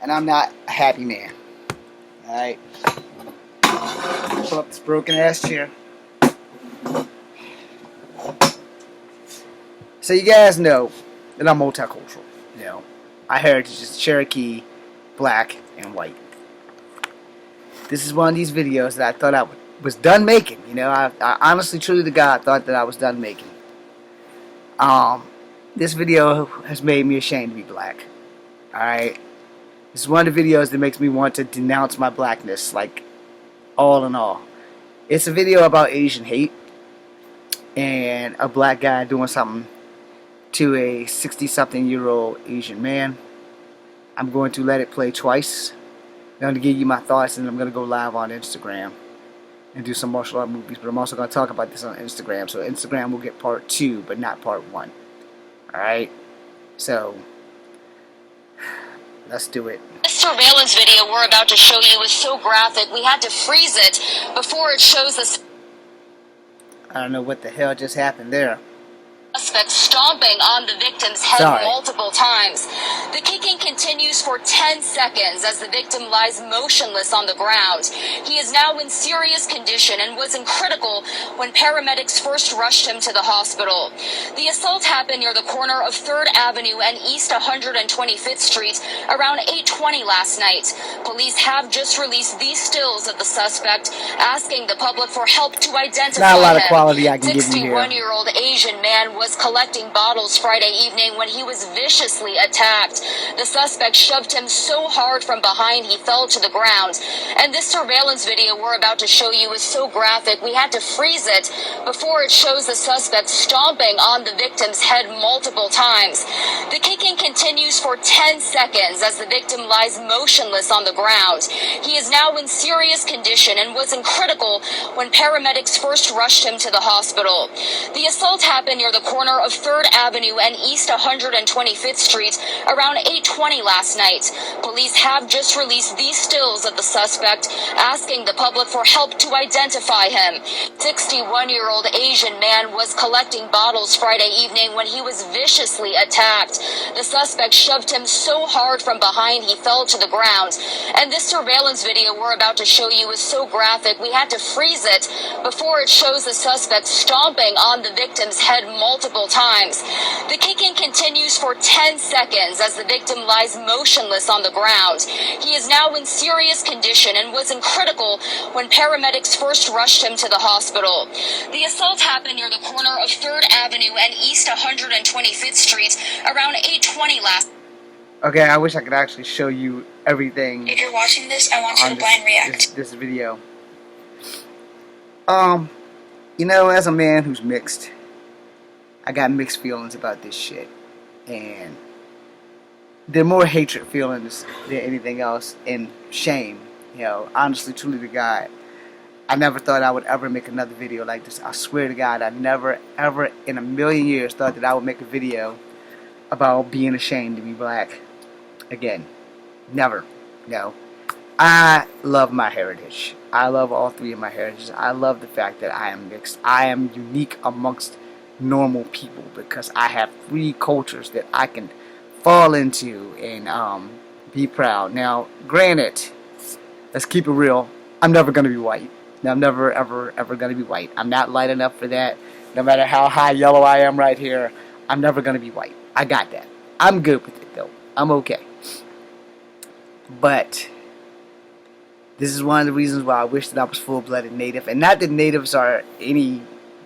and I'm not a happy man. Alright? Pull up this broken ass chair. So you guys know that I'm multicultural. You know, my heritage is Cherokee, black, and white. This is one of these videos that I thought I was done making. You know, I honestly, truly to God, thought that I was done making. This video has made me ashamed to be black. Alright? This is one of the videos that makes me want to denounce my blackness, like, all in all. It's a video about Asian hate and a black guy doing something to a 60-something-year-old Asian man. I'm going to let it play twice. I'm going to give you my thoughts, and I'm going to go live on Instagram and do some martial art movies, but I'm also going to talk about this on Instagram, so Instagram will get part 2, but not part 1. Alright? So, let's do it. This surveillance video we're about to show you is so graphic, we had to freeze it before it shows us. I don't know what the hell just happened there. Suspect stomping on the victim's head multiple times. The kicking continues for 10 seconds as the victim lies motionless on the ground. He is now in serious condition and was in critical when paramedics first rushed him to the hospital. The assault happened near the corner of 3rd Avenue and East 125th Street around 8:20 last night. Police have just released these stills of the suspect, asking the public for help to identify Not a lot him. of quality I can give you here. 61-year-old Asian man was collecting bottles Friday evening when he was viciously attacked. The suspect shoved him so hard from behind he fell to the ground. And this surveillance video we're about to show you is so graphic we had to freeze it before it shows the suspect stomping on the victim's head multiple times. The kicking continues for 10 seconds as the victim lies motionless on the ground. He is now in serious condition and was in critical when paramedics first rushed him to the hospital. The assault happened near the corner of 3rd Avenue and East 125th Street around 8:20 last night. Police have just released these stills of the suspect, asking the public for help to identify him. 61-year-old Asian man was collecting bottles Friday evening when he was viciously attacked. The suspect shoved him so hard from behind he fell to the ground. And this surveillance video we're about to show you is so graphic we had to freeze it before it shows the suspect stomping on the victim's head multiple times. The kicking continues for 10 seconds as the victim lies motionless on the ground. He is now in serious condition and was in critical when paramedics first rushed him to the hospital. The assault happened near the corner of 3rd Avenue and East 125th Street around 8:20 last. Okay, I wish I could actually show you everything. If you're watching this, I want you to blind react. This video. You know, as a man who's mixed, I got mixed feelings about this shit. And they're more hatred feelings than anything else, and shame. You know, honestly, truly to God, I never thought I would ever make another video like this. I swear to God, I never, ever in a million years thought that I would make a video about being ashamed to be black again. Never. No. I love my heritage. I love all three of my heritages. I love the fact that I am mixed. I am unique amongst normal people because I have 3 cultures that I can fall into and be proud. Now, granted, let's keep it real. I'm never going to be white. I'm never, ever, ever going to be white. I'm not light enough for that. No matter how high yellow I am right here, I'm never going to be white. I got that. I'm good with it, though. I'm okay. But this is one of the reasons why I wish that I was full-blooded native. And not that natives are any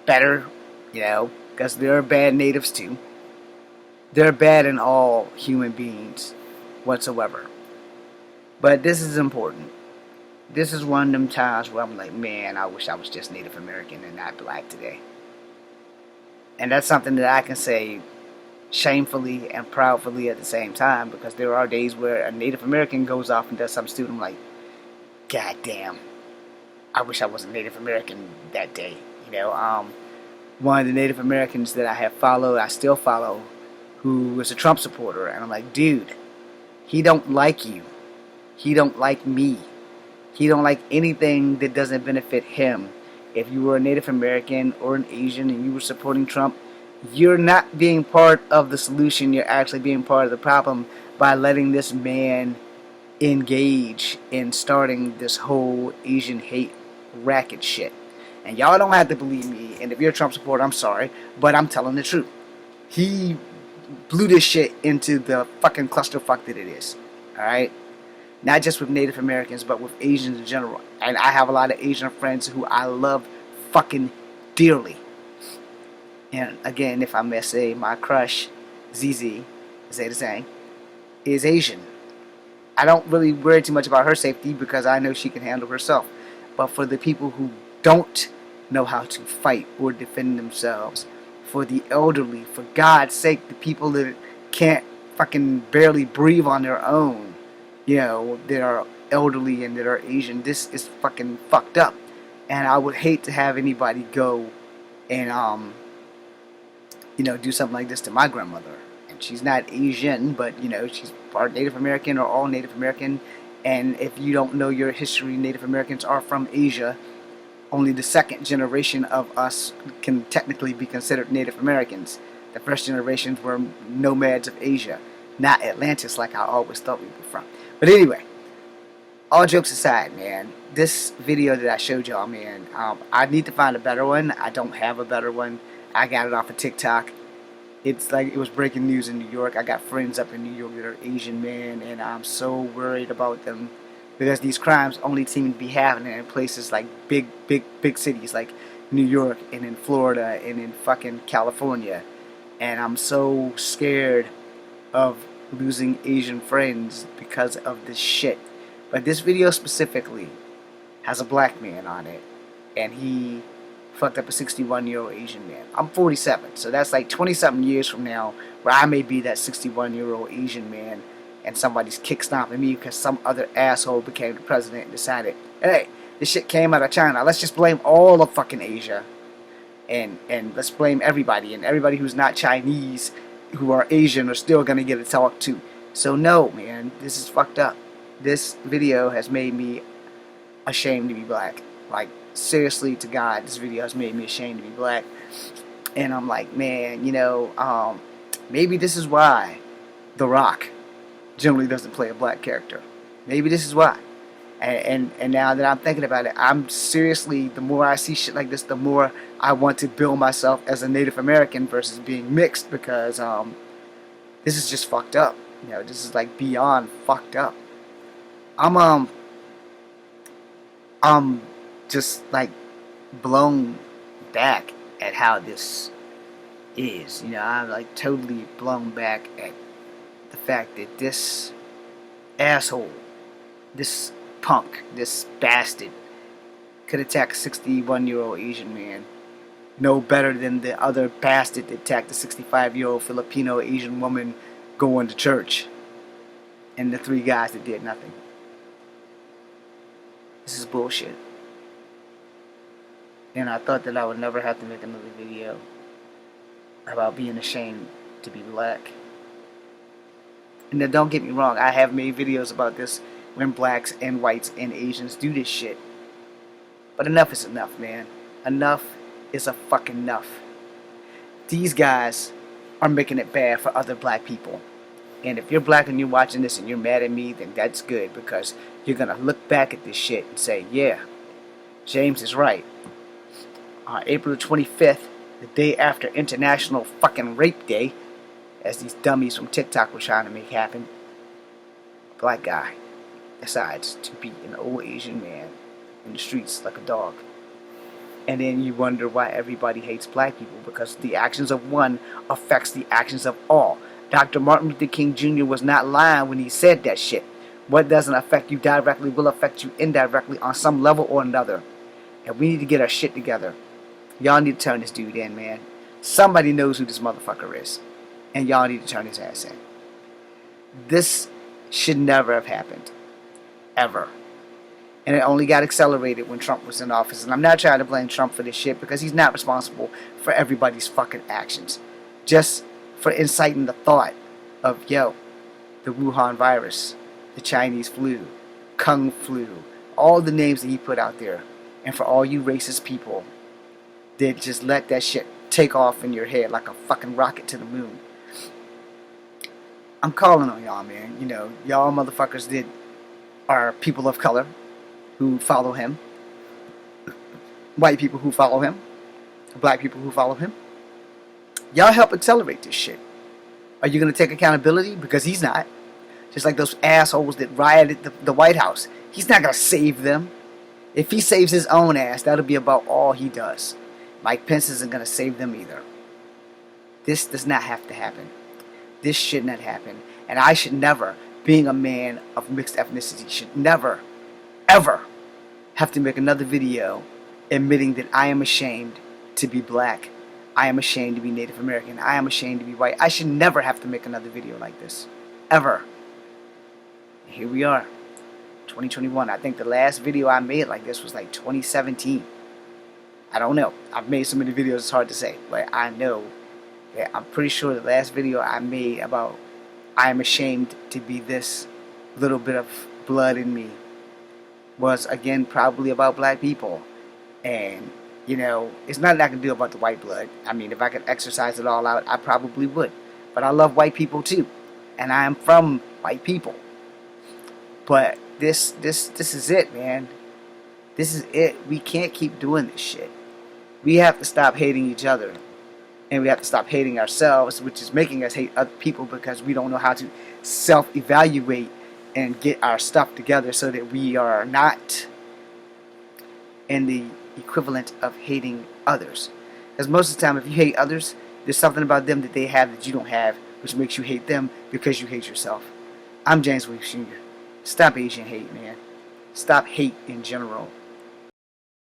better, you know, because there are bad natives too. They're bad in all human beings whatsoever. But this is important. This is one of them times where I'm like, man, I wish I was just Native American and not black today. And that's something that I can say shamefully and proudly at the same time, because there are days where a Native American goes off and does something stupid. I'm like, God damn, I wish I was a Native American that day. You know, one of the Native Americans that I have followed, I still follow, who was a Trump supporter, and I'm like, dude, he don't like you. He don't like me. He don't like anything that doesn't benefit him. If you were a Native American or an Asian and you were supporting Trump, you're not being part of the solution. You're actually being part of the problem by letting this man engage in starting this whole Asian hate racket shit. And y'all don't have to believe me, and if you're a Trump supporter, I'm sorry, but I'm telling the truth. He blew this shit into the fucking clusterfuck that it is. Alright? Not just with Native Americans, but with Asians in general. And I have a lot of Asian friends who I love fucking dearly. And again, if I may say, my crush, ZZ, Zeta Zhang, is Asian. I don't really worry too much about her safety because I know she can handle herself. But for the people who don't know how to fight or defend themselves, for the elderly, for God's sake, the people that can't fucking barely breathe on their own, that are elderly and that are Asian, this is fucking fucked up. And I would hate to have anybody go and, do something like this to my grandmother. And she's not Asian, but, she's part Native American or all Native American. And if you don't know your history, Native Americans are from Asia. Only the second generation of us can technically be considered Native Americans. The first generations were nomads of Asia, not Atlantis like I always thought we were from. But anyway, all jokes aside, man, this video that I showed y'all, man, I need to find a better one. I don't have a better one. I got it off of TikTok. It's like it was breaking news in New York. I got friends up in New York that are Asian, man, and I'm so worried about them because these crimes only seem to be happening in places like big cities like New York and in Florida and in fucking California. And I'm so scared of losing Asian friends because of this shit. But this video specifically has a black man on it, and he fucked up a 61-year-old Asian man. I'm 47, so that's like 20-something years from now where I may be that 61-year-old Asian man and somebody's kick-stomping me because some other asshole became the president and decided, hey, this shit came out of China. Let's just blame all of fucking Asia. And let's blame everybody. And everybody who's not Chinese, who are Asian, are still going to get a talk too. So no, man, this is fucked up. This video has made me ashamed to be black. Like, seriously to God, this video has made me ashamed to be black. And I'm like, man, maybe this is why The Rock generally doesn't play a black character. Maybe this is why. And now that I'm thinking about it, I'm seriously, the more I see shit like this, the more I want to build myself as a Native American versus being mixed, because this is just fucked up. This is like beyond fucked up. I'm just like blown back at how this is. I'm like totally blown back at the fact that this asshole, this punk, this bastard could attack a 61-year-old Asian man no better than the other bastard that attacked a 65-year-old Filipino Asian woman going to church, and the three guys that did nothing. This is bullshit. And I thought that I would never have to make another video about being ashamed to be black. And then don't get me wrong, I have made videos about this when blacks and whites and Asians do this shit. But enough is enough, man. Enough is a fucking enough. These guys are making it bad for other black people. And if you're black and you're watching this and you're mad at me, then that's good, because you're going to look back at this shit and say, yeah, James is right. On April 25th, the day after International fucking Rape Day, as these dummies from TikTok were trying to make happen, a black guy decides to beat an old Asian man in the streets like a dog. And then you wonder why everybody hates black people, because the actions of one affects the actions of all. Dr. Martin Luther King Jr. was not lying when he said that shit. What doesn't affect you directly will affect you indirectly on some level or another. And we need to get our shit together. Y'all need to turn this dude in, man. Somebody knows who this motherfucker is. And y'all need to turn his ass in. This should never have happened. Ever. And it only got accelerated when Trump was in office. And I'm not trying to blame Trump for this shit, because he's not responsible for everybody's fucking actions. Just for inciting the thought of, the Wuhan virus, the Chinese flu, Kung flu, all the names that he put out there. And for all you racist people that just let that shit take off in your head like a fucking rocket to the moon. I'm calling on y'all, man. Y'all motherfuckers did are people of color who follow him, white people who follow him, black people who follow him. Y'all help accelerate this shit. Are you going to take accountability? Because he's not. Just like those assholes that rioted the White House. He's not going to save them. If he saves his own ass, that'll be about all he does. Mike Pence isn't going to save them either. This does not have to happen. This should not happen. And I should never, being a man of mixed ethnicity, should never, ever have to make another video admitting that I am ashamed to be black. I am ashamed to be Native American. I am ashamed to be white. I should never have to make another video like this. Ever. Here we are. 2021. I think the last video I made like this was like 2017. I don't know. I've made so many videos it's hard to say. But I know that I'm pretty sure the last video I made about I am ashamed to be this little bit of blood in me was again probably about black people. And you know, it's nothing I can do about the white blood. I mean, if I could exercise it all out, I probably would. But I love white people too. And I am from white people. But this is it, man. This is it. We can't keep doing this shit. We have to stop hating each other. And we have to stop hating ourselves, which is making us hate other people because we don't know how to self-evaluate and get our stuff together so that we are not in the equivalent of hating others. Because most of the time, if you hate others, there's something about them that they have that you don't have, which makes you hate them because you hate yourself. I'm James Williams Jr. Stop Asian hate, man. Stop hate in general.